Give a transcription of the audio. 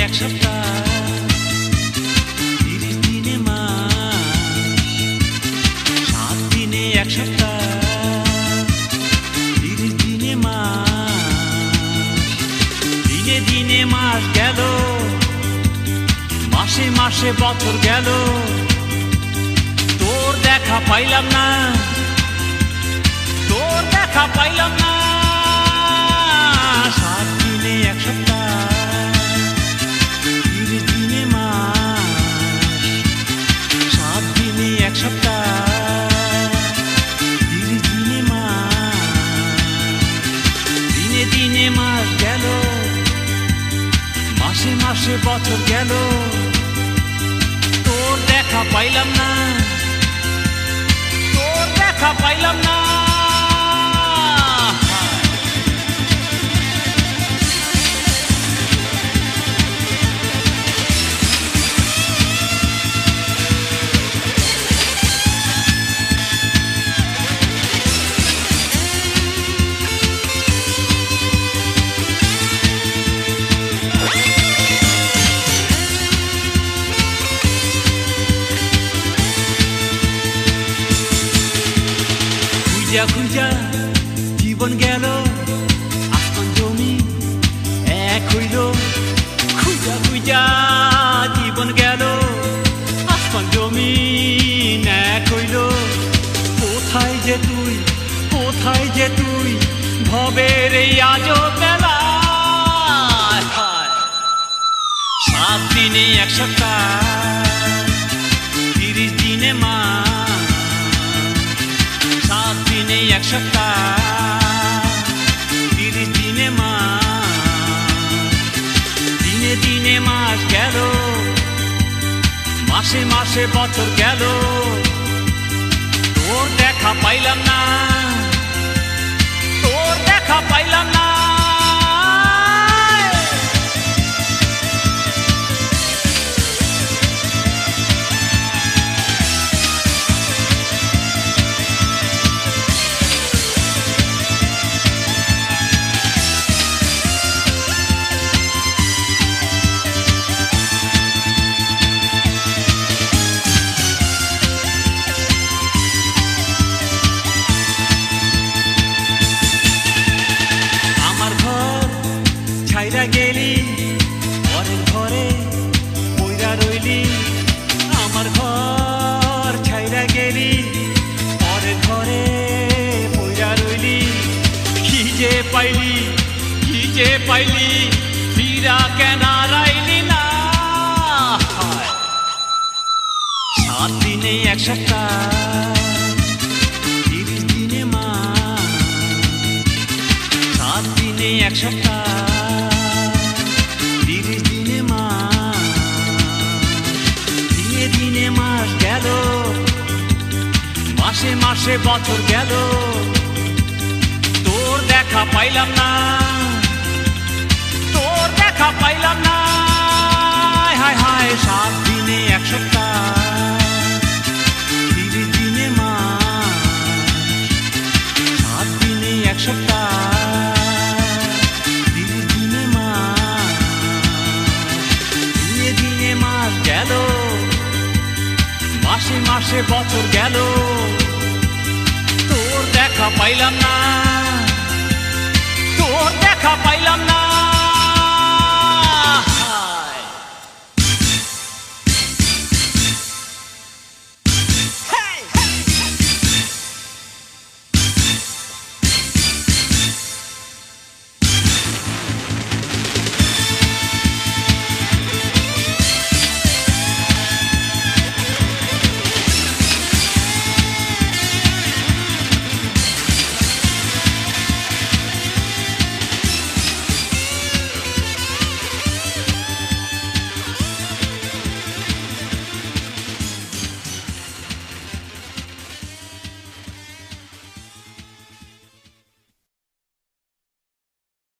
এক সপ্তাহ 30 দিনে মাস, 7 দিনে এক সপ্তাহ 30 দিনে মাস, দিনে দিনে মাস গেল, মাসে মাসে বছর গেল, তোর দেখা পাইলাম না, তোর দেখা পাইলাম না। 7 দিনে এক সপ্তাহ 30 দিনে মাস, 7 দিনে এক সপ্তাহ 30 দিনে মাস, দিনে দিনে মাস গেল, মাসে মাসে বছর গেল, তোর দেখা পাইলাম না, তোর দেখা পাইলাম না। খুঁজা খুঁজা জীবন গেল, আসমান জমি এক হইল, খুঁজা খুঁজা জীবন গেল, আসমান জমি এক হইল, কোথায় যে তুই, কোথায় যে তুই, ভবের এই আজব বেলা। 7 দিনে এক সপ্তাহ 30 দিনে মাস, 7 দিনে এক সপ্তাহ 30 দিনে মাস, দিনে দিনে মাস গেল, মাসে মাসে বছর গেল, তোর দেখা পাইলাম না, তোর দেখা পাইলাম না। ছাইরা গেলি পরের ঘরে পইরা রইলি, আমার ঘর ছাইরা গেলি পরের ঘরে পইরা রইলি, কি যে পাইলি, কি যে পাইলি, ফিরা কেন রাইলি না। 7 দিনে এক সপ্তাহ 30 দিনে মাস, 7 দিনে এক সপ্তাহ 30 দিনে মাস, দিনে দিনে মাস গেল, মাসে মাসে বছর গেল, তোর দেখা পাইলাম না, তোর দেখা পাইলাম না। হায় হায় 7 দিনে এক সপ্তাহ 30 দিনে মাস, 7 দিনে এক সপ্তাহ 30 দিনে মাস, দিনে দিনে মাস গেল, মাসে মাসে বছর গেল, তোর দেখা পাইলাম না, তোর দেখা পাইলাম না।